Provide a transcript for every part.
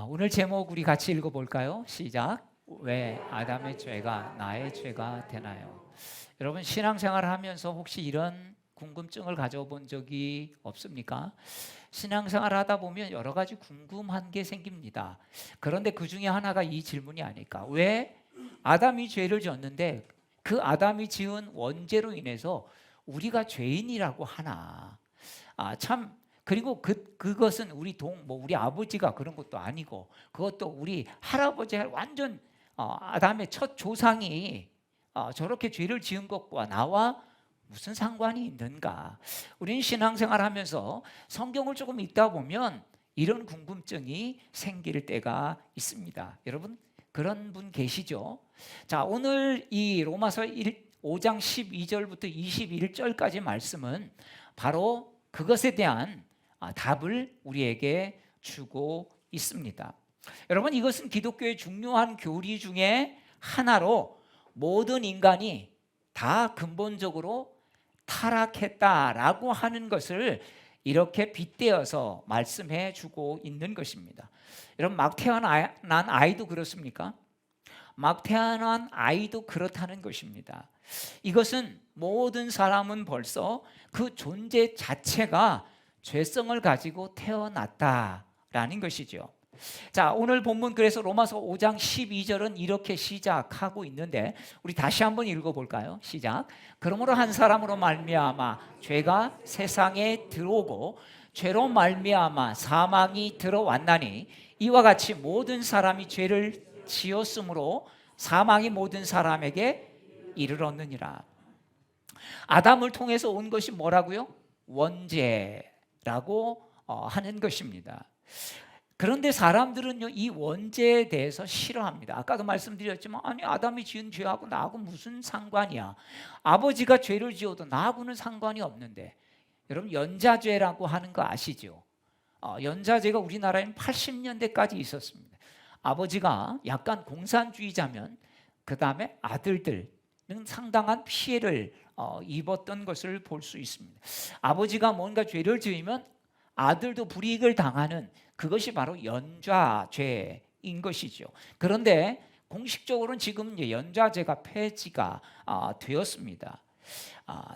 오늘 제목 우리 같이 읽어볼까요? 시작. 왜 아담의 죄가 나의 죄가 되나요? 여러분 신앙생활을 하면서 혹시 이런 궁금증을 가져본 적이 없습니까? 신앙생활을 하다 보면 여러 가지 궁금한 게 생깁니다. 그런데 그 중에 하나가 이 질문이 아닐까? 왜 아담이 죄를 지었는데 그 아담이 지은 원죄로 인해서 우리가 죄인이라고 하나? 참. 그리고 그것은 우리 아버지가 그런 것도 아니고, 그것도 우리 할아버지가 완전 아담의 첫 조상이 저렇게 죄를 지은 것과 나와 무슨 상관이 있는가? 우리는 신앙생활하면서 성경을 조금 읽다 보면 이런 궁금증이 생길 때가 있습니다. 여러분 그런 분 계시죠? 자, 오늘 이 로마서 5장 12절부터 21절까지 말씀은 바로 그것에 대한 답을 우리에게 주고 있습니다. 여러분 이것은 기독교의 중요한 교리 중에 하나로 모든 인간이 다 근본적으로 타락했다라고 하는 것을 이렇게 빗대어서 말씀해 주고 있는 것입니다. 여러분 막 태어난 아이도 그렇습니까? 막 태어난 아이도 그렇다는 것입니다. 이것은 모든 사람은 벌써 그 존재 자체가 죄성을 가지고 태어났다라는 것이죠. 자, 오늘 본문 그래서 로마서 5장 12절은 이렇게 시작하고 있는데 우리 다시 한번 읽어볼까요? 시작. 그러므로 한 사람으로 말미암아 죄가 세상에 들어오고 죄로 말미암아 사망이 들어왔나니 이와 같이 모든 사람이 죄를 지었으므로 사망이 모든 사람에게 이르렀느니라. 아담을 통해서 온 것이 뭐라고요? 원죄라고 하는 것입니다. 그런데 사람들은요 이 원죄에 대해서 싫어합니다. 아까도 말씀드렸지만 아니 아담이 지은 죄하고 나하고 무슨 상관이야? 아버지가 죄를 지어도 나하고는 상관이 없는데. 여러분 연자죄라고 하는 거 아시죠? 연자죄가 우리나라에는 80년대까지 있었습니다. 아버지가 약간 공산주의자면 그 다음에 아들들은 상당한 피해를 입었던 것을 볼 수 있습니다. 아버지가 뭔가 죄를 지으면 아들도 불이익을 당하는 그것이 바로 연좌죄인 것이죠. 그런데 공식적으로는 지금 연좌죄가 폐지가 되었습니다.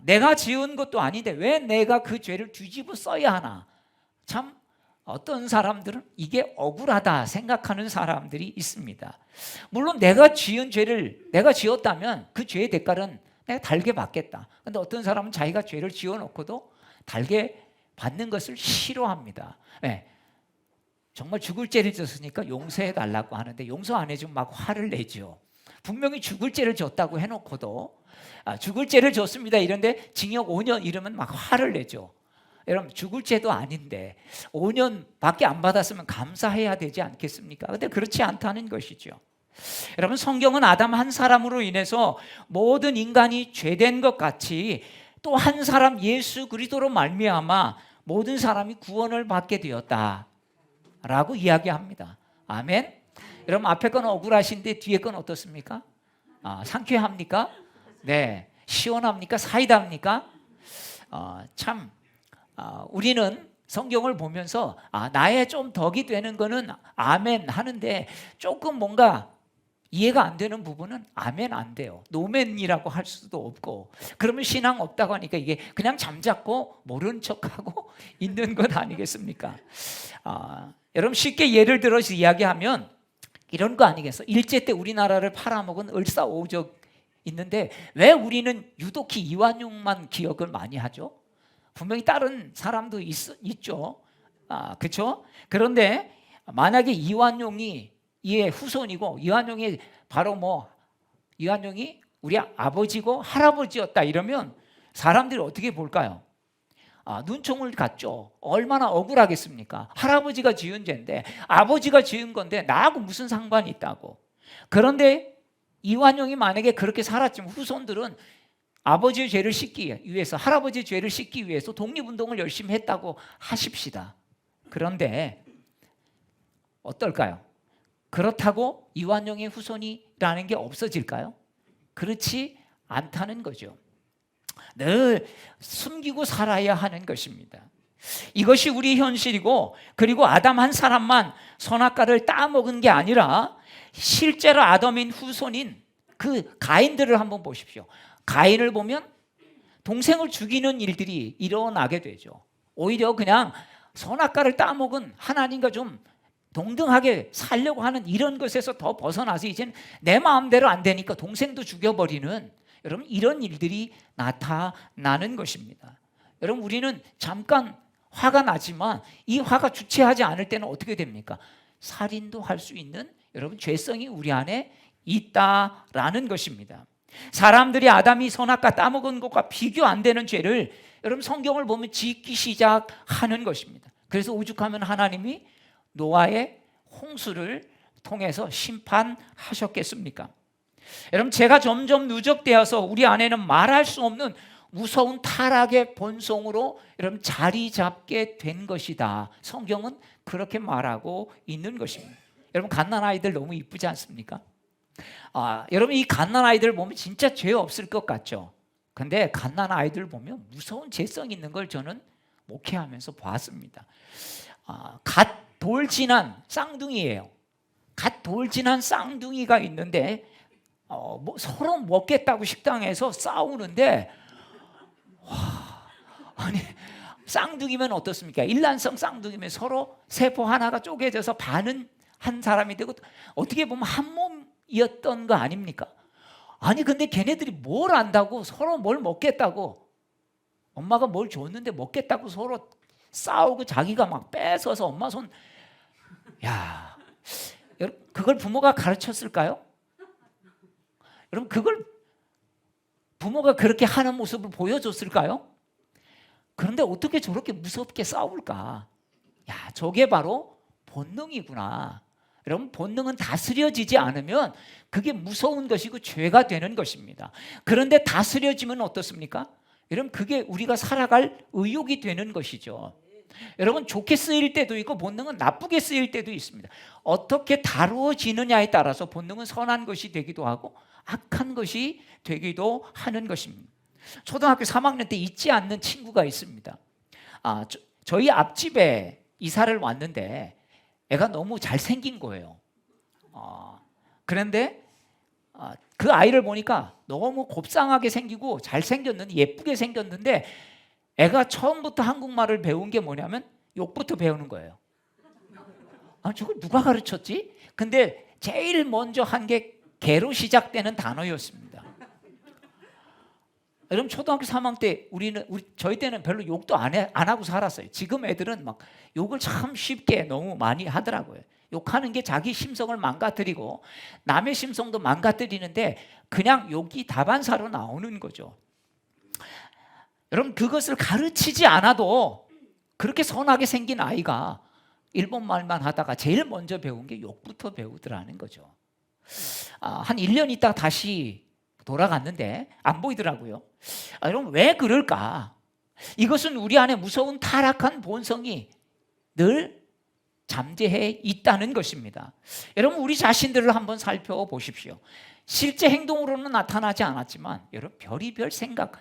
내가 지은 것도 아닌데 왜 내가 그 죄를 뒤집어 써야 하나? 참 어떤 사람들은 이게 억울하다 생각하는 사람들이 있습니다. 물론 내가 지은 죄를 내가 지었다면 그 죄의 대가는 내가 달게 받겠다. 그런데 어떤 사람은 자기가 죄를 지어놓고도 달게 받는 것을 싫어합니다. 네. 정말 죽을 죄를 졌으니까 용서해달라고 하는데 용서 안 해주면 막 화를 내죠. 분명히 죽을 죄를 졌다고 해놓고도 죽을 죄를 졌습니다 이런데 징역 5년 이러면 막 화를 내죠. 여러분 죽을 죄도 아닌데 5년밖에 안 받았으면 감사해야 되지 않겠습니까? 그런데 그렇지 않다는 것이죠. 여러분 성경은 아담 한 사람으로 인해서 모든 인간이 죄된 것 같이 또 한 사람 예수 그리스도로 말미암아 모든 사람이 구원을 받게 되었다라고 이야기합니다. 아멘. 여러분 앞에 건 억울하신데 뒤에 건 어떻습니까? 상쾌합니까? 네. 시원합니까? 사이다입니까? 참 우리는 성경을 보면서 나의 좀 덕이 되는 거는 아멘 하는데 조금 뭔가 이해가 안 되는 부분은 아멘 안 돼요. 노멘이라고 할 수도 없고 그러면 신앙 없다고 하니까 이게 그냥 잠잡고 모른 척하고 있는 것 아니겠습니까? 여러분 쉽게 예를 들어서 이야기하면 이런 거 아니겠어? 일제 때 우리나라를 팔아먹은 을사오적 있는데 왜 우리는 유독히 이완용만 기억을 많이 하죠? 분명히 다른 사람도 있죠. 그렇죠? 그런데 만약에 이완용이 이의 후손이고 이완용이 바로 이완용이 우리 아버지고 할아버지였다 이러면 사람들이 어떻게 볼까요? 눈총을 갖죠. 얼마나 억울하겠습니까? 할아버지가 지은 죄인데 아버지가 지은 건데 나하고 무슨 상관이 있다고. 그런데 이완용이 만약에 그렇게 살았지만 후손들은 아버지의 죄를 씻기 위해서 할아버지의 죄를 씻기 위해서 독립운동을 열심히 했다고 하십시다. 그런데 어떨까요? 그렇다고 이완용의 후손이라는 게 없어질까요? 그렇지 않다는 거죠. 늘 숨기고 살아야 하는 것입니다. 이것이 우리 현실이고, 그리고 아담 한 사람만 선악과를 따먹은 게 아니라 실제로 아담인 후손인 그 가인들을 한번 보십시오. 가인을 보면 동생을 죽이는 일들이 일어나게 되죠. 오히려 그냥 선악과를 따먹은 하나님과 좀 동등하게 살려고 하는 이런 것에서 더 벗어나서 이제는 내 마음대로 안 되니까 동생도 죽여버리는, 여러분, 이런 일들이 나타나는 것입니다. 여러분, 우리는 잠깐 화가 나지만 이 화가 주체하지 않을 때는 어떻게 됩니까? 살인도 할 수 있는, 여러분, 죄성이 우리 안에 있다라는 것입니다. 사람들이 아담이 선악과 따먹은 것과 비교 안 되는 죄를 여러분 성경을 보면 짓기 시작하는 것입니다. 그래서 오죽하면 하나님이 노아의 홍수를 통해서 심판하셨겠습니까? 여러분, 제가 점점 누적되어서 우리 안에는 말할 수 없는 무서운 타락의 본성으로 여러분 자리 잡게 된 것이다. 성경은 그렇게 말하고 있는 것입니다. 여러분, 갓난 아이들 너무 이쁘지 않습니까? 여러분, 이 갓난 아이들 보면 진짜 죄 없을 것 같죠? 근데 갓난 아이들 보면 무서운 죄성 있는 걸 저는 목회하면서 봤습니다. 갓 돌진한 쌍둥이예요. 갓 돌진한 쌍둥이가 있는데 서로 먹겠다고 식당에서 싸우는데, 아니, 쌍둥이면 어떻습니까? 일란성 쌍둥이면 서로 세포 하나가 쪼개져서 반은 한 사람이 되고 어떻게 보면 한 몸이었던 거 아닙니까? 아니, 근데 걔네들이 뭘 안다고 서로 뭘 먹겠다고, 엄마가 뭘 줬는데 먹겠다고 서로 싸우고 자기가 막 뺏어서 엄마 손, 야, 그걸 부모가 가르쳤을까요? 여러분, 그걸 부모가 그렇게 하는 모습을 보여줬을까요? 그런데 어떻게 저렇게 무섭게 싸울까? 야, 저게 바로 본능이구나. 여러분, 본능은 다스려지지 않으면 그게 무서운 것이고 죄가 되는 것입니다. 그런데 다스려지면 어떻습니까? 여러분, 그게 우리가 살아갈 의욕이 되는 것이죠. 여러분, 좋게 쓰일 때도 있고 본능은 나쁘게 쓰일 때도 있습니다. 어떻게 다루어지느냐에 따라서 본능은 선한 것이 되기도 하고 악한 것이 되기도 하는 것입니다. 초등학교 3학년 때 잊지 않는 친구가 있습니다. 저희 앞집에 이사를 왔는데 애가 너무 잘생긴 거예요. 그런데 그 아이를 보니까 너무 곱상하게 생기고 잘생겼는데, 예쁘게 생겼는데, 애가 처음부터 한국말을 배운 게 뭐냐면 욕부터 배우는 거예요. 저걸 누가 가르쳤지? 근데 제일 먼저 한 게 개로 시작되는 단어였습니다. 여러분, 초등학교 3학년 때 저희 때는 별로 욕도 안 하고 살았어요. 지금 애들은 막 욕을 참 쉽게 너무 많이 하더라고요. 욕하는 게 자기 심성을 망가뜨리고 남의 심성도 망가뜨리는데 그냥 욕이 다반사로 나오는 거죠. 여러분, 그것을 가르치지 않아도 그렇게 선하게 생긴 아이가 일본말만 하다가 제일 먼저 배운 게 욕부터 배우더라는 거죠. 한 1년 있다가 다시 돌아갔는데 안 보이더라고요. 여러분, 왜 그럴까? 이것은 우리 안에 무서운 타락한 본성이 늘 잠재해 있다는 것입니다. 여러분, 우리 자신들을 한번 살펴보십시오. 실제 행동으로는 나타나지 않았지만 여러분, 별의별 생각,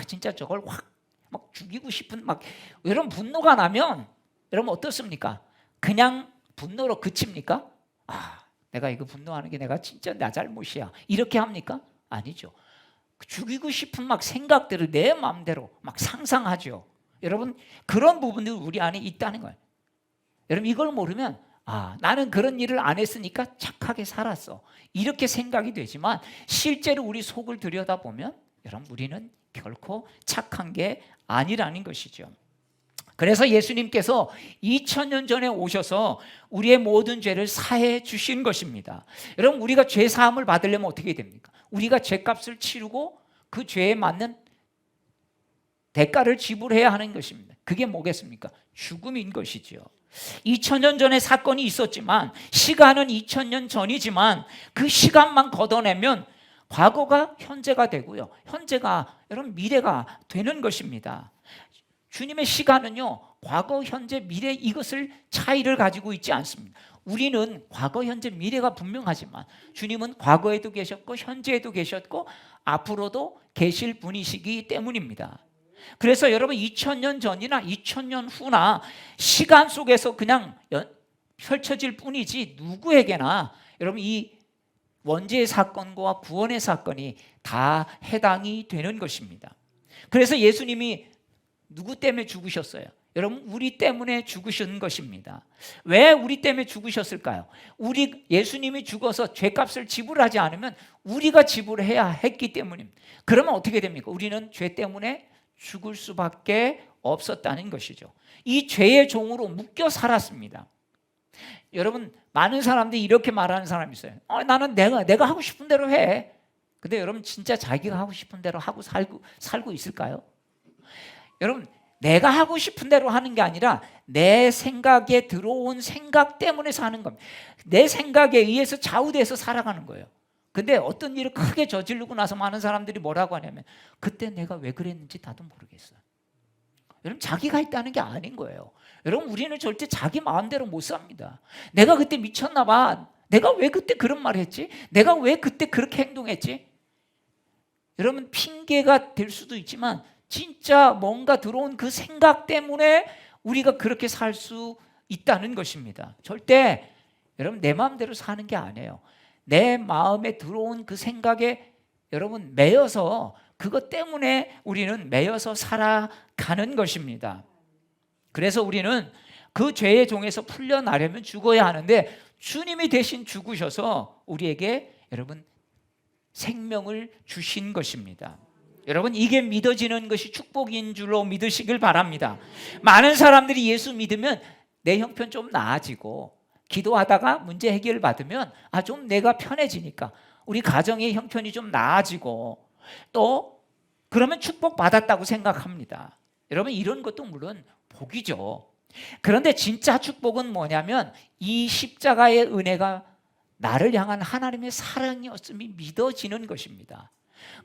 진짜 저걸 확 막 죽이고 싶은, 막 여러분, 분노가 나면 여러분 어떻습니까? 그냥 분노로 그칩니까? 내가 이거 분노하는 게 내가 진짜 나 잘못이야, 이렇게 합니까? 아니죠. 죽이고 싶은 막 생각들을 내 마음대로 막 상상하죠. 여러분, 그런 부분들이 우리 안에 있다는 거예요. 여러분, 이걸 모르면 나는 그런 일을 안 했으니까 착하게 살았어, 이렇게 생각이 되지만 실제로 우리 속을 들여다보면 여러분, 우리는 결코 착한 게 아니라는 것이죠. 그래서 예수님께서 2000년 전에 오셔서 우리의 모든 죄를 사해 주신 것입니다. 여러분, 우리가 죄 사함을 받으려면 어떻게 됩니까? 우리가 죄값을 치르고 그 죄에 맞는 대가를 지불해야 하는 것입니다. 그게 뭐겠습니까? 죽음인 것이죠. 2000년 전에 사건이 있었지만, 시간은 2000년 전이지만 그 시간만 걷어내면 과거가 현재가 되고요, 현재가 여러분 미래가 되는 것입니다. 주님의 시간은요, 과거, 현재, 미래, 이것을 차이를 가지고 있지 않습니다. 우리는 과거, 현재, 미래가 분명하지만 주님은 과거에도 계셨고 현재에도 계셨고 앞으로도 계실 분이시기 때문입니다. 그래서 여러분 2000년 전이나 2000년 후나 시간 속에서 그냥 펼쳐질 뿐이지 누구에게나 여러분 이 원죄의 사건과 구원의 사건이 다 해당이 되는 것입니다. 그래서 예수님이 누구 때문에 죽으셨어요? 여러분 우리 때문에 죽으신 것입니다. 왜 우리 때문에 죽으셨을까요? 예수님이 죽어서 죄값을 지불하지 않으면 우리가 지불해야 했기 때문입니다. 그러면 어떻게 됩니까? 우리는 죄 때문에 죽을 수밖에 없었다는 것이죠. 이 죄의 종으로 묶여 살았습니다. 여러분 많은 사람들이 이렇게 말하는 사람이 있어요. 나는 내가 하고 싶은 대로 해. 근데 여러분 진짜 자기가 하고 싶은 대로 하고 살고 있을까요? 여러분 내가 하고 싶은 대로 하는 게 아니라 내 생각에 들어온 생각 때문에 사는 겁니다. 내 생각에 의해서 좌우돼서 살아가는 거예요. 근데 어떤 일을 크게 저지르고 나서 많은 사람들이 뭐라고 하냐면 그때 내가 왜 그랬는지 나도 모르겠어요. 여러분 자기가 했다는 게 아닌 거예요. 여러분 우리는 절대 자기 마음대로 못 삽니다. 내가 그때 미쳤나 봐. 내가 왜 그때 그런 말 했지? 내가 왜 그때 그렇게 행동했지? 여러분 핑계가 될 수도 있지만 진짜 뭔가 들어온 그 생각 때문에 우리가 그렇게 살 수 있다는 것입니다. 절대 여러분 내 마음대로 사는 게 아니에요. 내 마음에 들어온 그 생각에 여러분 매여서 그것 때문에 우리는 매여서 살아가는 것입니다. 그래서 우리는 그 죄의 종에서 풀려나려면 죽어야 하는데 주님이 대신 죽으셔서 우리에게 여러분 생명을 주신 것입니다. 여러분 이게 믿어지는 것이 축복인 줄로 믿으시길 바랍니다. 많은 사람들이 예수 믿으면 내 형편 좀 나아지고 기도하다가 문제 해결 받으면 좀 내가 편해지니까 우리 가정의 형편이 좀 나아지고 또 그러면 축복 받았다고 생각합니다. 여러분 이런 것도 물론 복이죠. 그런데 진짜 축복은 뭐냐면 이 십자가의 은혜가 나를 향한 하나님의 사랑이었음이 믿어지는 것입니다.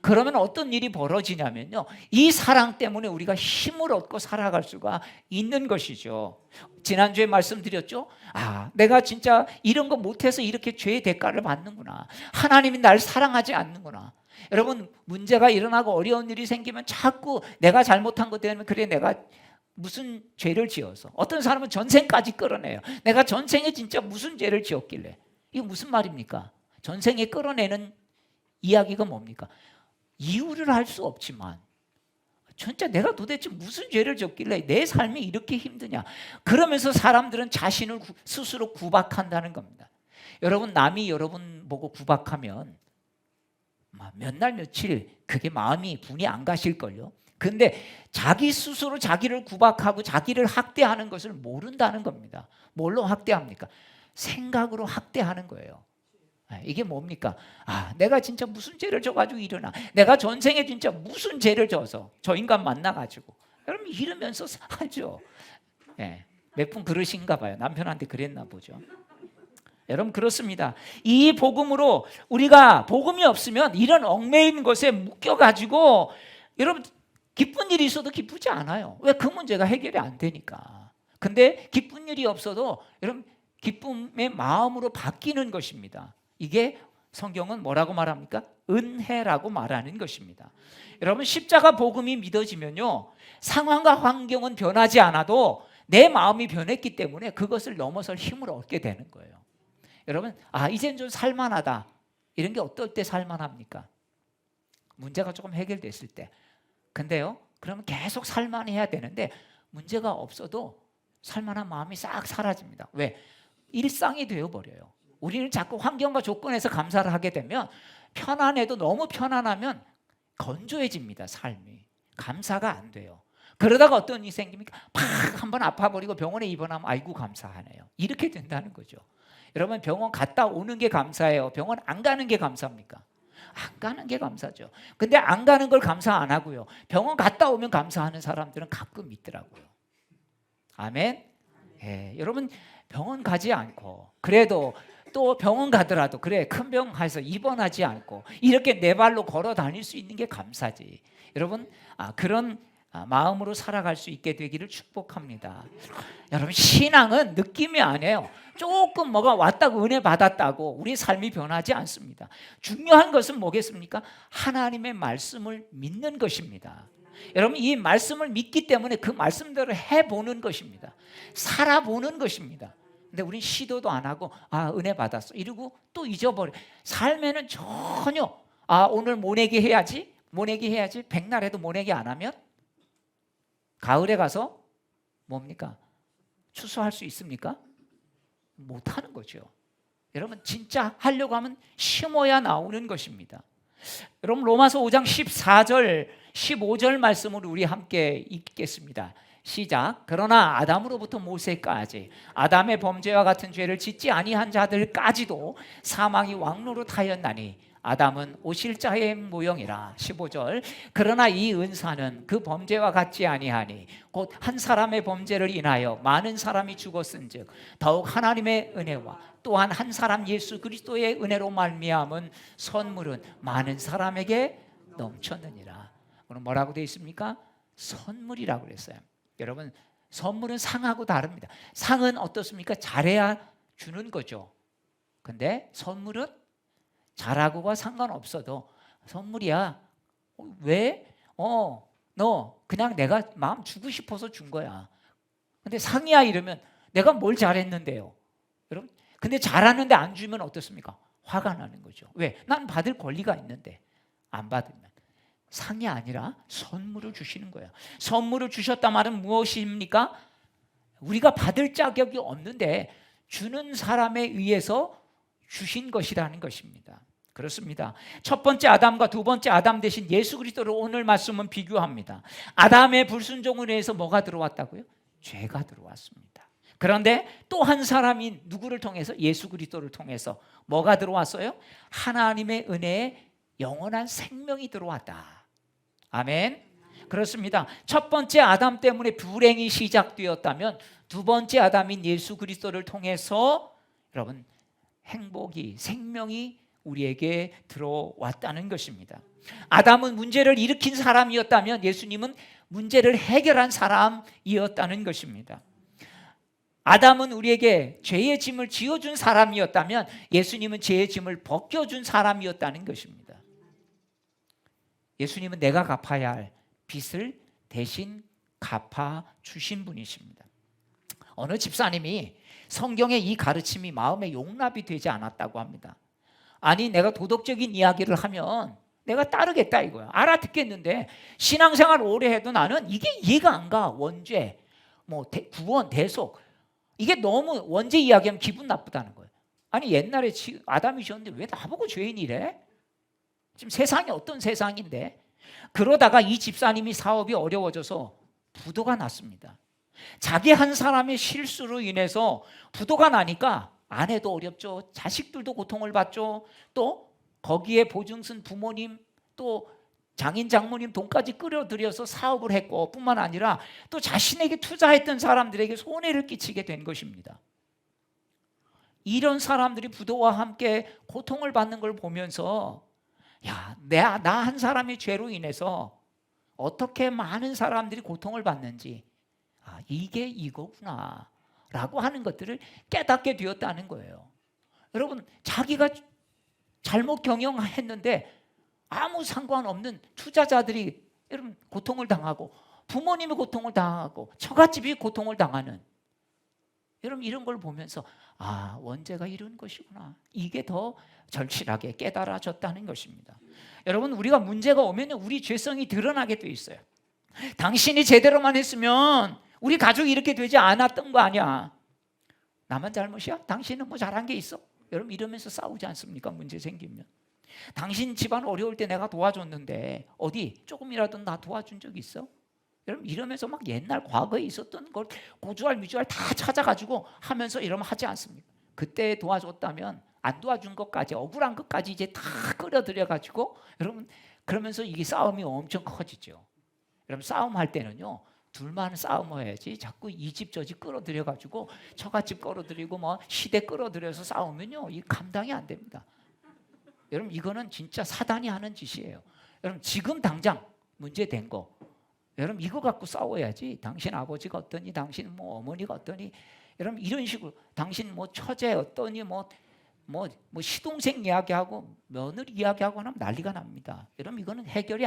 그러면 어떤 일이 벌어지냐면요, 이 사랑 때문에 우리가 힘을 얻고 살아갈 수가 있는 것이죠. 지난주에 말씀드렸죠. 내가 진짜 이런 거 못해서 이렇게 죄의 대가를 받는구나. 하나님이 날 사랑하지 않는구나. 여러분 문제가 일어나고 어려운 일이 생기면 자꾸 내가 잘못한 것 때문에 그래 내가 무슨 죄를 지어서, 어떤 사람은 전생까지 끌어내요. 내가 전생에 진짜 무슨 죄를 지었길래. 이거 무슨 말입니까? 전생에 끌어내는 이야기가 뭡니까? 이유를 알 수 없지만 진짜 내가 도대체 무슨 죄를 졌길래 내 삶이 이렇게 힘드냐. 그러면서 사람들은 자신을 스스로 구박한다는 겁니다. 여러분 남이 여러분 보고 구박하면 몇 날 며칠 그게 마음이 분이 안 가실걸요. 근데 자기 스스로 자기를 구박하고 자기를 학대하는 것을 모른다는 겁니다. 뭘로 학대합니까? 생각으로 학대하는 거예요. 이게 뭡니까? 내가 진짜 무슨 죄를 져가지고 일어나. 내가 전생에 진짜 무슨 죄를 져서 저 인간 만나가지고. 여러분 이러면서 살죠. 몇 분 그러신가 봐요. 남편한테 그랬나 보죠. 여러분 그렇습니다. 이 복음으로 우리가 복음이 없으면 이런 얽매인 것에 묶여가지고 여러분 기쁜 일이 있어도 기쁘지 않아요. 왜? 그 문제가 해결이 안 되니까. 근데 기쁜 일이 없어도 여러분 기쁨의 마음으로 바뀌는 것입니다. 이게 성경은 뭐라고 말합니까? 은혜라고 말하는 것입니다. 여러분 십자가 복음이 믿어지면요, 상황과 환경은 변하지 않아도 내 마음이 변했기 때문에 그것을 넘어설 힘을 얻게 되는 거예요. 여러분 이젠 좀 살만하다, 이런 게 어떨 때 살만합니까? 문제가 조금 해결됐을 때. 근데요 그러면 계속 살만해야 되는데 문제가 없어도 살만한 마음이 싹 사라집니다. 왜? 일상이 되어버려요. 우리는 자꾸 환경과 조건에서 감사를 하게 되면 편안해도 너무 편안하면 건조해집니다. 삶이. 감사가 안 돼요. 그러다가 어떤 일이 생깁니까? 팍 한번 아파버리고 병원에 입원하면 아이고 감사하네요. 이렇게 된다는 거죠. 여러분 병원 갔다 오는 게 감사해요? 병원 안 가는 게 감사합니까? 안 가는 게 감사죠. 근데 안 가는 걸 감사 안 하고요, 병원 갔다 오면 감사하는 사람들은 가끔 있더라고요. 아멘. 여러분 병원 가지 않고 그래도 또 병원 가더라도 그래 큰 병 가서 입원하지 않고 이렇게 내 발로 걸어 다닐 수 있는 게 감사지. 여러분 그런 마음으로 살아갈 수 있게 되기를 축복합니다. 여러분 신앙은 느낌이 아니에요. 조금 뭐가 왔다고 은혜 받았다고 우리 삶이 변하지 않습니다. 중요한 것은 뭐겠습니까? 하나님의 말씀을 믿는 것입니다. 여러분 이 말씀을 믿기 때문에 그 말씀대로 해보는 것입니다. 살아보는 것입니다. 근데 우린 시도도 안 하고 은혜 받았어 이러고 또 잊어버려. 삶에는 전혀 오늘 모내기 해야지 백날에도 모내기 안 하면 가을에 가서 뭡니까? 추수할 수 있습니까? 못하는 거죠. 여러분 진짜 하려고 하면 심어야 나오는 것입니다. 여러분 로마서 5장 14절 15절 말씀을 우리 함께 읽겠습니다. 시작. 그러나 아담으로부터 모세까지 아담의 범죄와 같은 죄를 짓지 아니한 자들까지도 사망이 왕노릇하였나니 아담은 오실자의 모형이라. 15절. 그러나 이 은사는 그 범죄와 같지 아니하니 곧 한 사람의 범죄를 인하여 많은 사람이 죽었은즉 더욱 하나님의 은혜와 또한 한 사람 예수 그리스도의 은혜로 말미암은 선물은 많은 사람에게 넘쳤느니라. 오늘 뭐라고 되어 있습니까? 선물이라고 그랬어요. 여러분 선물은 상하고 다릅니다. 상은 어떻습니까? 잘해야 주는 거죠. 근데 선물은 잘하고가 상관없어도 선물이야. 왜? 너 그냥 내가 마음 주고 싶어서 준 거야. 근데 상이야 이러면 내가 뭘 잘했는데요. 여러분 근데 잘하는데 안 주면 어떻습니까? 화가 나는 거죠. 왜? 난 받을 권리가 있는데 안 받으면. 상이 아니라 선물을 주시는 거예요. 선물을 주셨다 말은 무엇입니까? 우리가 받을 자격이 없는데 주는 사람에 의해서 주신 것이라는 것입니다. 그렇습니다. 첫 번째 아담과 두 번째 아담 대신 예수 그리스도를 오늘 말씀은 비교합니다. 아담의 불순종으로 인해서 뭐가 들어왔다고요? 죄가 들어왔습니다. 그런데 또 한 사람인 누구를 통해서? 예수 그리스도를 통해서 뭐가 들어왔어요? 하나님의 은혜에 영원한 생명이 들어왔다. 아멘. 그렇습니다. 첫 번째 아담 때문에 불행이 시작되었다면 두 번째 아담인 예수 그리스도를 통해서 여러분 행복이 생명이 우리에게 들어왔다는 것입니다. 아담은 문제를 일으킨 사람이었다면 예수님은 문제를 해결한 사람이었다는 것입니다. 아담은 우리에게 죄의 짐을 지어준 사람이었다면 예수님은 죄의 짐을 벗겨준 사람이었다는 것입니다. 예수님은 내가 갚아야 할 빚을 대신 갚아 주신 분이십니다. 어느 집사님이 성경의 이 가르침이 마음에 용납이 되지 않았다고 합니다. 아니 내가 도덕적인 이야기를 하면 내가 따르겠다 이거야. 알아듣겠는데 신앙생활 오래 해도 나는 이게 이해가 안 가. 원죄, 구원, 대속 이게 너무 원죄 이야기하면 기분 나쁘다는 거예요. 아니 옛날에 아담이 지었는데 왜 나보고 죄인이래? 지금 세상이 어떤 세상인데? 그러다가 이 집사님이 사업이 어려워져서 부도가 났습니다. 자기 한 사람의 실수로 인해서 부도가 나니까 아내도 어렵죠. 자식들도 고통을 받죠. 또 거기에 보증쓴 부모님 또 장인 장모님 돈까지 끌어들여서 사업을 했고 뿐만 아니라 또 자신에게 투자했던 사람들에게 손해를 끼치게 된 것입니다. 이런 사람들이 부도와 함께 고통을 받는 걸 보면서 나 한 사람의 죄로 인해서 어떻게 많은 사람들이 고통을 받는지 이게 이거구나 라고 하는 것들을 깨닫게 되었다는 거예요. 여러분 자기가 잘못 경영했는데 아무 상관없는 투자자들이 여러분 고통을 당하고 부모님이 고통을 당하고 처갓집이 고통을 당하는 여러분 이런 걸 보면서 원죄가 이런 것이구나. 이게 더 절실하게 깨달아졌다는 것입니다. 여러분 우리가 문제가 오면 우리 죄성이 드러나게 돼 있어요. 당신이 제대로만 했으면 우리 가족이 이렇게 되지 않았던 거 아니야. 나만 잘못이야? 당신은 뭐 잘한 게 있어? 여러분 이러면서 싸우지 않습니까? 문제 생기면. 당신 집안 어려울 때 내가 도와줬는데 어디 조금이라도 나 도와준 적 있어? 여러분 이러면서 막 옛날 과거에 있었던 걸 고주할 미주할 다 찾아가지고 하면서 이러면 하지 않습니까? 그때 도와줬다면 안 도와준 것까지 억울한 것까지 이제 다 끌어들여가지고 여러분 그러면서 이게 싸움이 엄청 커지죠. 여러분 싸움할 때는요 둘만 싸움해야지 자꾸 이 집 저 집 끌어들여가지고 처갓집 끌어들이고 시대 끌어들여서 싸우면요 이 감당이 안 됩니다. 여러분 이거는 진짜 사단이 하는 짓이에요. 여러분 지금 당장 문제된 거 여러분 이거 갖고 싸워야지. 당신 아버지가 어떠니, 당신 어머니가 어떠니, 여러분 이런 식으로 당신 처제 어떠니, 시동생 이야기하고 며느리 이야기하고 하면 난리가 납니다. 여러분 이거는 해결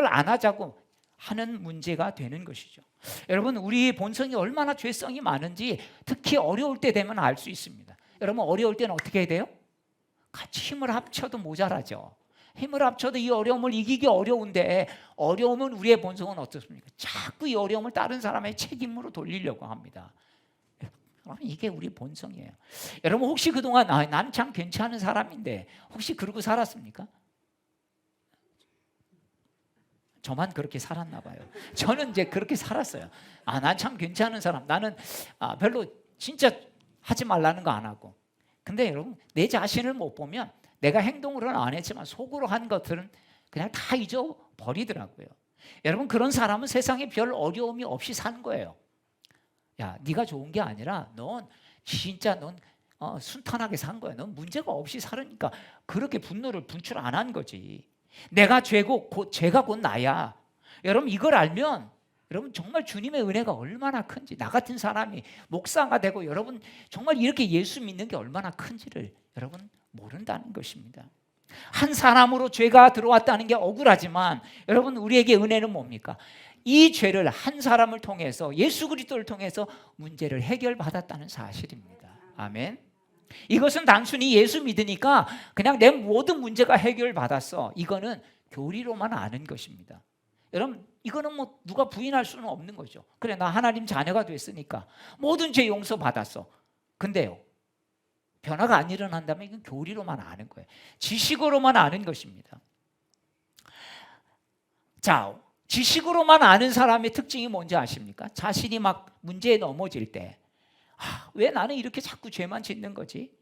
안 하자고 하는 문제가 되는 것이죠. 여러분, 우리 본성이 얼마나 죄성이 많은지 특히 어려울 때 되면 알 수 있습니다. 여러분, 어려울 때는 어떻게 해야 돼요? 같이 힘을 합쳐도 모자라죠. 힘을 합쳐도 이 어려움을 이기기 어려운데, 어려움은 우리의 본성은 어떻습니까? 자꾸 이 어려움을 다른 사람의 책임으로 돌리려고 합니다. 이게 우리 본성이에요. 여러분, 혹시 그동안 난 참 괜찮은 사람인데 혹시 그러고 살았습니까? 저만 그렇게 살았나 봐요. 저는 이제 그렇게 살았어요. 난 참 괜찮은 사람. 나는 별로 진짜 하지 말라는 거 안 하고. 근데 여러분, 내 자신을 못 보면 내가 행동으로는 안 했지만 속으로 한 것들은 그냥 다 잊어버리더라고요. 여러분, 그런 사람은 세상에 별 어려움이 없이 산 거예요. 야, 네가 좋은 게 아니라 넌 진짜 순탄하게 산 거야. 넌 문제가 없이 살으니까 그렇게 분노를 분출 안 한 거지. 내가 죄고 죄가 곧 나야. 여러분, 이걸 알면 여러분 정말 주님의 은혜가 얼마나 큰지, 나 같은 사람이 목사가 되고 여러분 정말 이렇게 예수 믿는 게 얼마나 큰지를 여러분 모른다는 것입니다. 한 사람으로 죄가 들어왔다는 게 억울하지만 여러분, 우리에게 은혜는 뭡니까? 이 죄를 한 사람을 통해서, 예수 그리스도를 통해서 문제를 해결받았다는 사실입니다. 아멘. 이것은 단순히 예수 믿으니까 그냥 내 모든 문제가 해결받았어, 이거는 교리로만 아는 것입니다. 여러분, 이거는 뭐 누가 부인할 수는 없는 거죠. 그래, 나 하나님 자녀가 됐으니까 모든 죄 용서받았어. 근데요, 변화가 안 일어난다면 이건 교리로만 아는 거예요. 지식으로만 아는 것입니다. 자, 지식으로만 아는 사람의 특징이 뭔지 아십니까? 자신이 막 문제에 넘어질 때, 왜 나는 이렇게 자꾸 죄만 짓는 거지?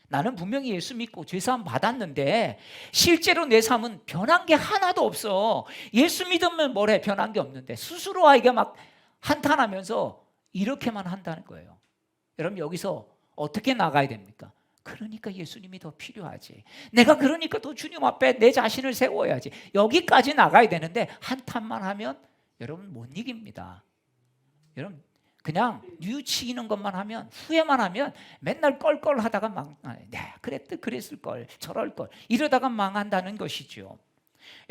나는 분명히 예수 믿고 죄사함 받았는데 실제로 내 삶은 변한 게 하나도 없어. 예수 믿으면 뭐래? 변한 게 없는데 스스로 아이가 막 한탄하면서 이렇게만 한다는 거예요. 여러분, 여기서 어떻게 나가야 됩니까? 그러니까 예수님이 더 필요하지. 내가 그러니까 더 주님 앞에 내 자신을 세워야지. 여기까지 나가야 되는데 한탄만 하면 여러분 못 이깁니다. 여러분, 그냥 뉘우치는 것만 하면, 후회만 하면 맨날 껄껄하다가 그랬을 걸, 저럴 걸 이러다가 망한다는 것이죠.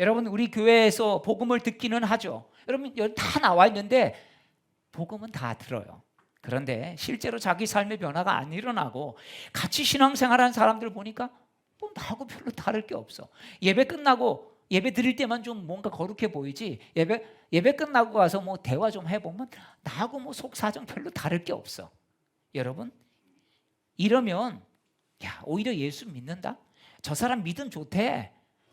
여러분, 우리 교회에서 복음을 듣기는 하죠. 여러분, 여기 다 나와 있는데 복음은 다 들어요. 그런데 실제로 자기 삶의 변화가 안 일어나고 같이 신앙생활하는 사람들 보니까 뭐 나하고 별로 다를 게 없어. 예배 끝나고 예배 드릴 때만 좀 뭔가 거룩해 보이지, 예배 끝나고 와서 뭐 대화 좀 해보면 나하고 뭐 속사정 별로 다를 게 없어. 여러분, 이러면 오히려 예수 믿는다? 저 사람 믿음 좋대,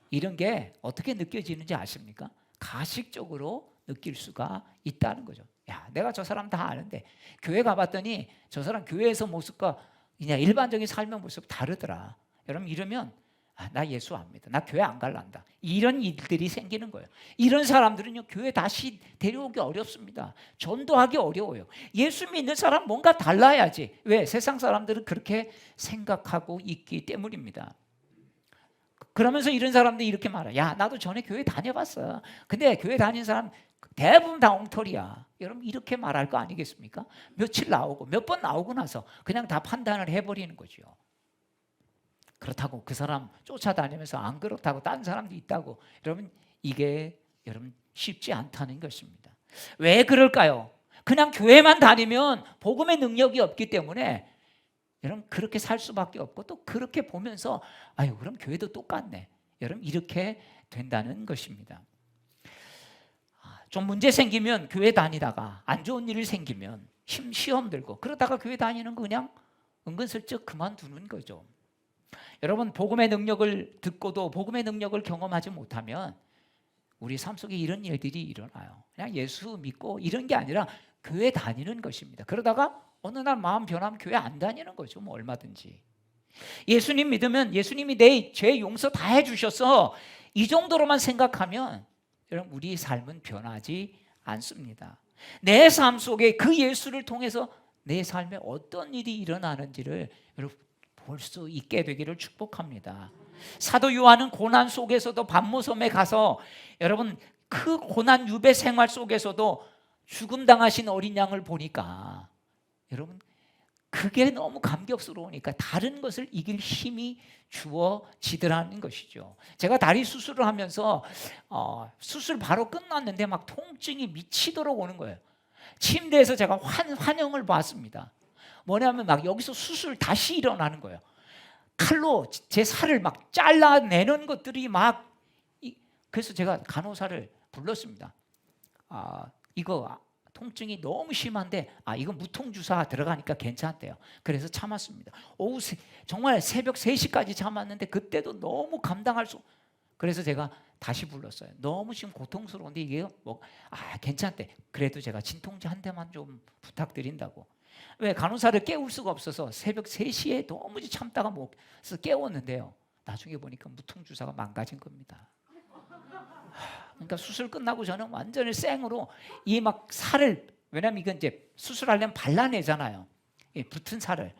이런 게 어떻게 느껴지는지 아십니까? 가식적으로 느낄 수가 있다는 거죠. 내가 저 사람 다 아는데 교회 가봤더니 저 사람 교회에서 모습과 그냥 일반적인 삶의 모습 다르더라. 여러분, 이러면 나 예수 안 믿어, 나 교회 안 갈란다, 이런 일들이 생기는 거예요. 이런 사람들은요, 교회 다시 데려오기 어렵습니다. 전도하기 어려워요. 예수 믿는 사람 뭔가 달라야지. 왜? 세상 사람들은 그렇게 생각하고 있기 때문입니다. 그러면서 이런 사람들이 이렇게 말해. 나도 전에 교회 다녀봤어. 근데 교회 다닌 사람 대부분 다 엉터리야. 여러분, 이렇게 말할 거 아니겠습니까? 며칠 나오고 몇 번 나오고 나서 그냥 다 판단을 해버리는 거죠. 그렇다고 그 사람 쫓아다니면서 안 그렇다고 다른 사람도 있다고, 여러분, 이게 여러분 쉽지 않다는 것입니다. 왜 그럴까요? 그냥 교회만 다니면 복음의 능력이 없기 때문에 여러분 그렇게 살 수밖에 없고, 또 그렇게 보면서 그럼 교회도 똑같네, 여러분 이렇게 된다는 것입니다. 좀 문제 생기면 교회 다니다가 안 좋은 일이 생기면 시험 들고 그러다가 교회 다니는 거 그냥 은근슬쩍 그만두는 거죠. 여러분, 복음의 능력을 듣고도 복음의 능력을 경험하지 못하면 우리 삶 속에 이런 일들이 일어나요. 그냥 예수 믿고 이런 게 아니라 교회 다니는 것입니다. 그러다가 어느 날 마음 변하면 교회 안 다니는 거죠. 뭐 얼마든지. 예수님 믿으면 예수님이 내 죄 용서 다 해주셔서 이 정도로만 생각하면 여러분, 우리 삶은 변하지 않습니다. 내 삶 속에 그 예수를 통해서 내 삶에 어떤 일이 일어나는지를 여러분 볼 수 있게 되기를 축복합니다. 사도 요한은 고난 속에서도 반모섬에 가서 여러분 그 고난 유배 생활 속에서도 죽음 당하신 어린 양을 보니까 여러분 그게 너무 감격스러우니까 다른 것을 이길 힘이 주어지더라는 것이죠. 제가 다리 수술을 하면서 수술 바로 끝났는데 막 통증이 미치도록 오는 거예요. 침대에서 제가 환영을 봤습니다. 뭐냐면 막 여기서 수술 다시 일어나는 거예요. 칼로 제 살을 막 잘라내는 것들이 막 그래서 제가 간호사를 불렀습니다. 이거 통증이 너무 심한데 이건 무통주사 들어가니까 괜찮대요. 그래서 참았습니다. 정말 새벽 3시까지 참았는데 그때도 너무 감당할 수. 그래서 제가 다시 불렀어요. 너무 지금 고통스러운데 이게 괜찮대. 그래도 제가 진통제 한 대만 좀 부탁드린다고. 왜 간호사를 깨울 수가 없어서 새벽 3시에 도무지 참다가 깨웠는데요. 나중에 보니까 무통주사가 망가진 겁니다. 그러니까 수술 끝나고 저는 완전히 생으로 이 막 살을, 왜냐면 이건 이제 수술하려면 발라내잖아요. 이 붙은 살을.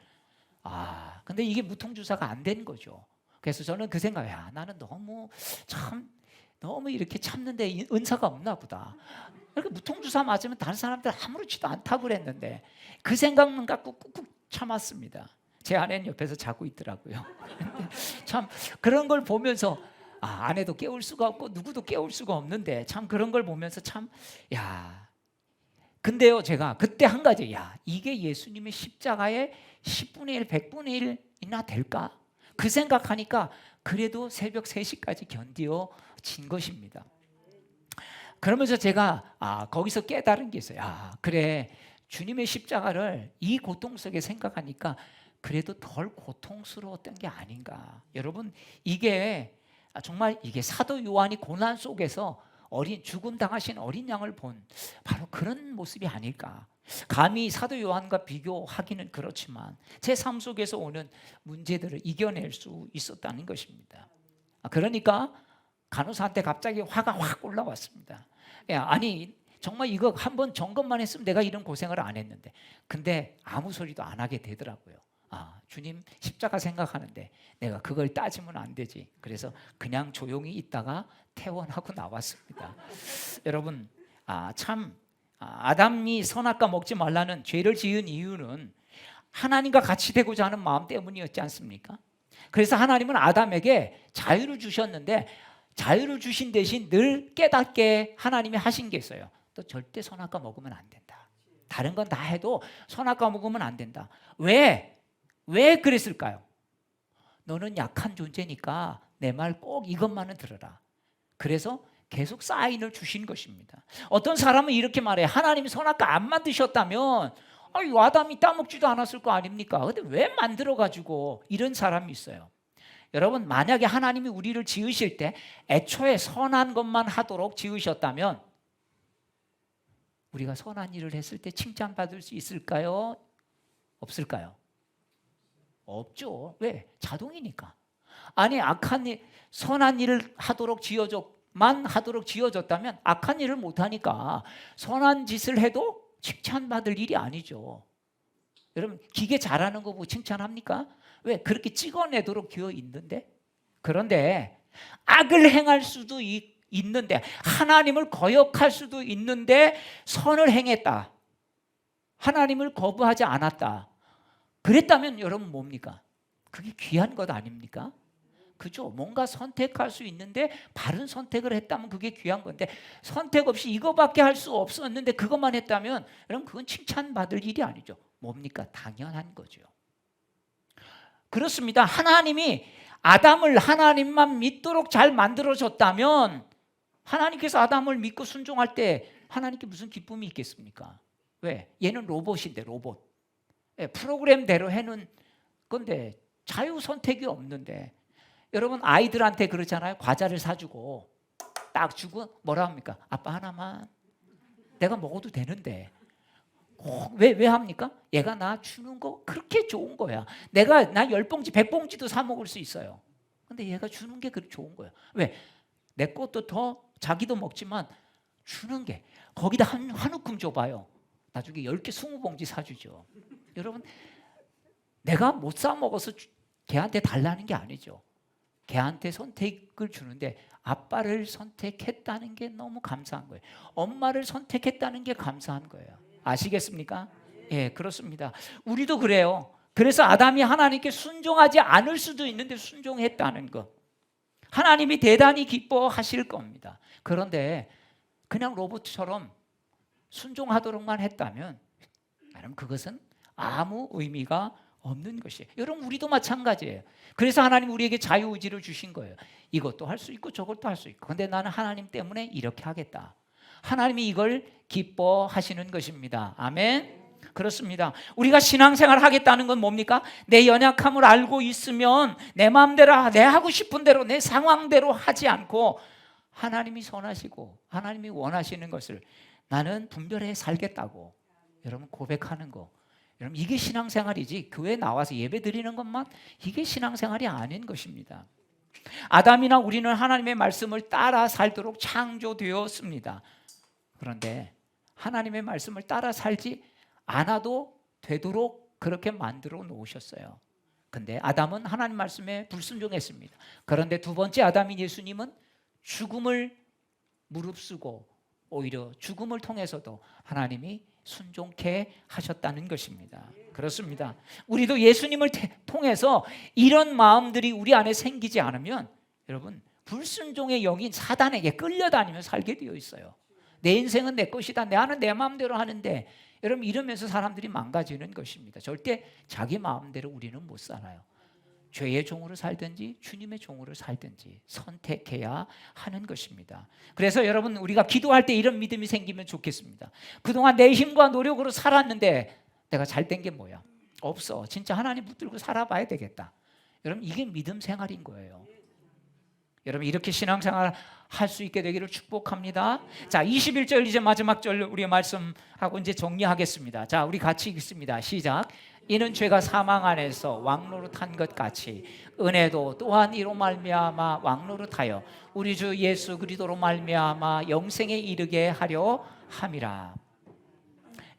근데 이게 무통주사가 안 된 거죠. 그래서 저는 그 생각에 나는 너무 이렇게 참는데 은사가 없나 보다. 이렇게 무통주사 맞으면 다른 사람들 아무렇지도 않다고 그랬는데 그 생각만 갖고 꾹꾹 참았습니다. 제 아내는 옆에서 자고 있더라고요. 참 그런 걸 보면서 아내도 깨울 수가 없고 누구도 깨울 수가 없는데 참 그런 걸 보면서 근데요 제가 그때 한 가지 이게 예수님의 십자가의 10분의 1, 100분의 1이나 될까? 그 생각하니까 그래도 새벽 3시까지 견뎌진 것입니다. 그러면서 제가 거기서 깨달은 게 있어요. 그래 주님의 십자가를 이 고통 속에 생각하니까 그래도 덜 고통스러웠던 게 아닌가. 여러분 정말 이게 사도 요한이 고난 속에서 죽음 당하신 어린 양을 본 바로 그런 모습이 아닐까. 감히 사도 요한과 비교하기는 그렇지만 제 삶 속에서 오는 문제들을 이겨낼 수 있었다는 것입니다. 그러니까 간호사한테 갑자기 화가 확 올라왔습니다. 정말 이거 한번 점검만 했으면 내가 이런 고생을 안 했는데. 근데 아무 소리도 안 하게 되더라고요. 주님 십자가 생각하는데 내가 그걸 따지면 안 되지. 그래서 그냥 조용히 있다가 퇴원하고 나왔습니다. 여러분 아담이 선악과 먹지 말라는 죄를 지은 이유는 하나님과 같이 되고자 하는 마음 때문이었지 않습니까? 그래서 하나님은 아담에게 자유를 주셨는데 자유를 주신 대신 늘 깨닫게 하나님이 하신 게 있어요. 또 절대 선악과 먹으면 안 된다. 다른 건 다 해도 선악과 먹으면 안 된다. 왜 그랬을까요? 너는 약한 존재니까 내 말 꼭 이것만은 들어라. 그래서 계속 사인을 주신 것입니다. 어떤 사람은 이렇게 말해. 하나님이 선악과 안 만드셨다면 아담이 따먹지도 않았을 거 아닙니까? 근데 왜 만들어가지고 이런 사람이 있어요. 여러분 만약에 하나님이 우리를 지으실 때 애초에 선한 것만 하도록 지으셨다면 우리가 선한 일을 했을 때 칭찬받을 수 있을까요? 없을까요? 없죠. 왜? 자동이니까. 악한 일, 선한 일을 하도록 지어졌다면 악한 일을 못하니까 선한 짓을 해도 칭찬받을 일이 아니죠. 여러분 기계 잘하는 거 보고 칭찬합니까? 왜? 그렇게 찍어내도록 되어 있는데. 그런데 악을 행할 수도 있는데 하나님을 거역할 수도 있는데 선을 행했다. 하나님을 거부하지 않았다. 그랬다면 여러분 뭡니까? 그게 귀한 것 아닙니까? 그죠? 뭔가 선택할 수 있는데 바른 선택을 했다면 그게 귀한 건데 선택 없이 이거밖에 할 수 없었는데 그것만 했다면 여러분 그건 칭찬받을 일이 아니죠. 뭡니까? 당연한 거죠. 그렇습니다. 하나님이 아담을 하나님만 믿도록 잘 만들어줬다면 하나님께서 아담을 믿고 순종할 때 하나님께 무슨 기쁨이 있겠습니까? 왜? 얘는 로봇인데 로봇. 프로그램대로 해놓은 건데 자유 선택이 없는데 여러분 아이들한테 그러잖아요. 과자를 사주고 딱 주고 뭐라 합니까? 아빠 하나만 내가 먹어도 되는데 왜 합니까? 얘가 나 주는 거 그렇게 좋은 거야. 나 10봉지 100봉지도 사 먹을 수 있어요. 근데 얘가 주는 게 그렇게 좋은 거야. 왜? 내 것도 더 자기도 먹지만 주는 게 거기다 한 움큼 줘봐요. 나중에 10개 20봉지 사주죠. 여러분 내가 못 사 먹어서 걔한테 달라는 게 아니죠. 걔한테 선택을 주는데 아빠를 선택했다는 게 너무 감사한 거예요. 엄마를 선택했다는 게 감사한 거예요. 아시겠습니까? 예, 그렇습니다. 우리도 그래요. 그래서 아담이 하나님께 순종하지 않을 수도 있는데 순종했다는 것. 하나님이 대단히 기뻐하실 겁니다. 그런데 그냥 로봇처럼 순종하도록만 했다면 여러분 그것은 아무 의미가 없는 것이에요. 여러분 우리도 마찬가지예요. 그래서 하나님 우리에게 자유의지를 주신 거예요. 이것도 할 수 있고 저것도 할 수 있고. 근데 나는 하나님 때문에 이렇게 하겠다. 하나님이 이걸 기뻐하시는 것입니다. 아멘. 그렇습니다. 우리가 신앙생활을 하겠다는 건 뭡니까? 내 연약함을 알고 있으면 내 마음대로 내 하고 싶은 대로 내 상황대로 하지 않고 하나님이 선하시고 하나님이 원하시는 것을 나는 분별해 살겠다고 여러분 고백하는 거. 여러분 이게 신앙생활이지 교회 나와서 예배 드리는 것만 이게 신앙생활이 아닌 것입니다. 아담이나 우리는 하나님의 말씀을 따라 살도록 창조되었습니다. 그런데 하나님의 말씀을 따라 살지 않아도 되도록 그렇게 만들어 놓으셨어요. 근데 아담은 하나님 말씀에 불순종했습니다. 그런데 두 번째 아담인 예수님은 죽음을 무릅쓰고 오히려 죽음을 통해서도 하나님이 순종케 하셨다는 것입니다. 그렇습니다. 우리도 예수님을 통해서 이런 마음들이 우리 안에 생기지 않으면 여러분 불순종의 영인 사단에게 끌려다니며 살게 되어 있어요. 내 인생은 내 것이다. 나는 내 마음대로 하는데 여러분 이러면서 사람들이 망가지는 것입니다. 절대 자기 마음대로 우리는 못 살아요. 죄의 종으로 살든지 주님의 종으로 살든지 선택해야 하는 것입니다. 그래서 여러분 우리가 기도할 때 이런 믿음이 생기면 좋겠습니다. 그동안 내 힘과 노력으로 살았는데 내가 잘된 게 뭐야? 없어. 진짜 하나님 붙들고 살아봐야 되겠다. 여러분 이게 믿음 생활인 거예요. 여러분 이렇게 신앙생활 할 수 있게 되기를 축복합니다. 자, 21절 이제 마지막 절 우리 말씀하고 이제 정리하겠습니다. 자, 우리 같이 읽습니다. 시작. 이는 죄가 사망 안에서 왕노릇한 것 같이 은혜도 또한 이로 말미암아 왕노릇하여 우리 주 예수 그리스도로 말미암아 영생에 이르게 하려 함이라.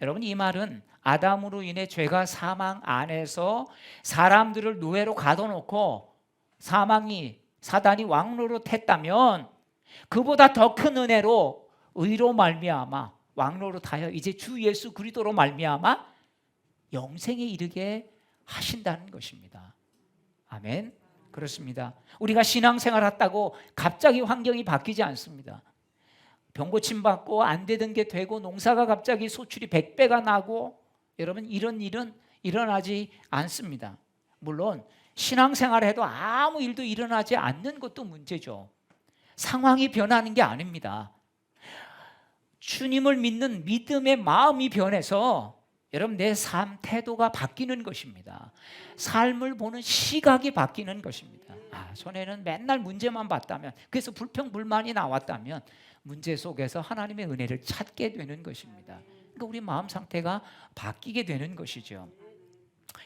여러분 이 말은 아담으로 인해 죄가 사망 안에서 사람들을 노예로 가둬놓고 사단이 왕노릇했다면 그보다 더 큰 은혜로 의로 말미암아 왕노릇하여 이제 주 예수 그리스도로 말미암아 영생에 이르게 하신다는 것입니다. 아멘. 그렇습니다. 우리가 신앙생활 했다고 갑자기 환경이 바뀌지 않습니다. 병 고침 받고 안 되던 게 되고 농사가 갑자기 소출이 100배가 나고 여러분 이런 일은 일어나지 않습니다. 물론 신앙생활을 해도 아무 일도 일어나지 않는 것도 문제죠. 상황이 변하는 게 아닙니다. 주님을 믿는 믿음의 마음이 변해서 여러분 내 삶 태도가 바뀌는 것입니다. 삶을 보는 시각이 바뀌는 것입니다. 전에는 맨날 문제만 봤다면 그래서 불평불만이 나왔다면 문제 속에서 하나님의 은혜를 찾게 되는 것입니다. 그러니까 우리 마음 상태가 바뀌게 되는 것이죠.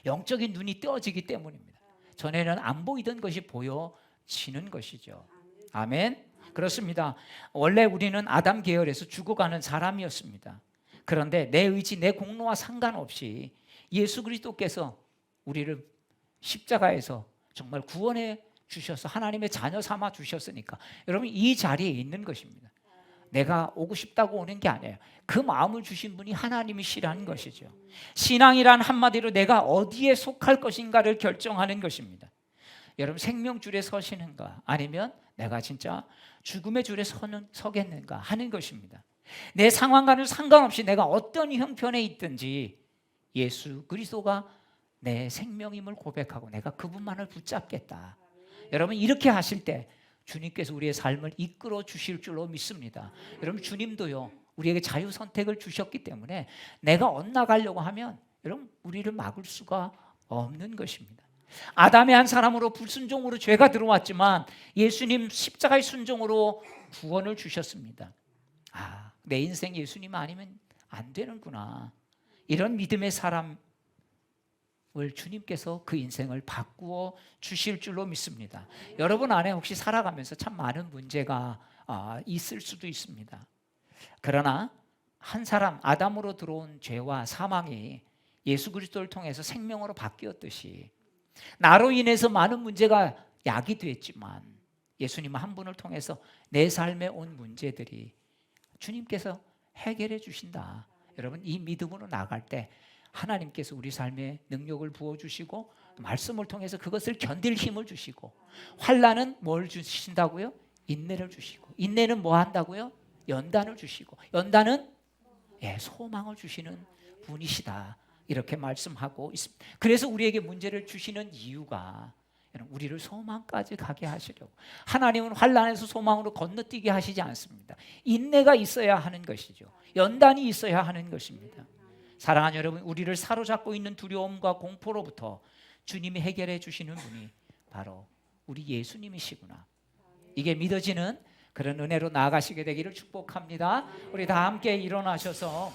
영적인 눈이 떠지기 때문입니다. 전에는 안 보이던 것이 보여지는 것이죠. 아멘. 그렇습니다. 원래 우리는 아담 계열에서 죽어가는 사람이었습니다. 그런데 내 의지, 내 공로와 상관없이 예수 그리스도께서 우리를 십자가에서 정말 구원해 주셔서 하나님의 자녀 삼아 주셨으니까 여러분 이 자리에 있는 것입니다. 내가 오고 싶다고 오는 게 아니에요. 그 마음을 주신 분이 하나님이시라는 것이죠. 신앙이란 한마디로 내가 어디에 속할 것인가를 결정하는 것입니다. 여러분 생명줄에 서시는가 아니면 내가 진짜 죽음의 줄에 서겠는가 하는 것입니다. 내 상황과는 상관없이 내가 어떤 형편에 있든지 예수 그리스도가 내 생명임을 고백하고 내가 그분만을 붙잡겠다. 여러분 이렇게 하실 때 주님께서 우리의 삶을 이끌어 주실 줄로 믿습니다. 여러분 주님도요 우리에게 자유 선택을 주셨기 때문에 내가 엇나가려고 하면 여러분 우리를 막을 수가 없는 것입니다. 아담의 한 사람으로 불순종으로 죄가 들어왔지만 예수님 십자가의 순종으로 구원을 주셨습니다. 내 인생 예수님 아니면 안 되는구나. 이런 믿음의 사람을 주님께서 그 인생을 바꾸어 주실 줄로 믿습니다. 여러분 안에 혹시 살아가면서 참 많은 문제가 있을 수도 있습니다. 그러나 한 사람 아담으로 들어온 죄와 사망이 예수 그리스도를 통해서 생명으로 바뀌었듯이 나로 인해서 많은 문제가 야기됐지만 예수님 한 분을 통해서 내 삶에 온 문제들이 주님께서 해결해 주신다. 여러분 이 믿음으로 나갈 때 하나님께서 우리 삶에 능력을 부어주시고 말씀을 통해서 그것을 견딜 힘을 주시고, 환난은 뭘 주신다고요? 인내를 주시고, 인내는 뭐 한다고요? 연단을 주시고, 연단은 소망을 주시는 분이시다, 이렇게 말씀하고 있습니다. 그래서 우리에게 문제를 주시는 이유가 우리를 소망까지 가게 하시려고. 하나님은 환난에서 소망으로 건너뛰게 하시지 않습니다. 인내가 있어야 하는 것이죠. 연단이 있어야 하는 것입니다. 사랑하는 여러분, 우리를 사로잡고 있는 두려움과 공포로부터 주님이 해결해 주시는 분이 바로 우리 예수님이시구나, 이게 믿어지는 그런 은혜로 나아가시게 되기를 축복합니다. 우리 다 함께 일어나셔서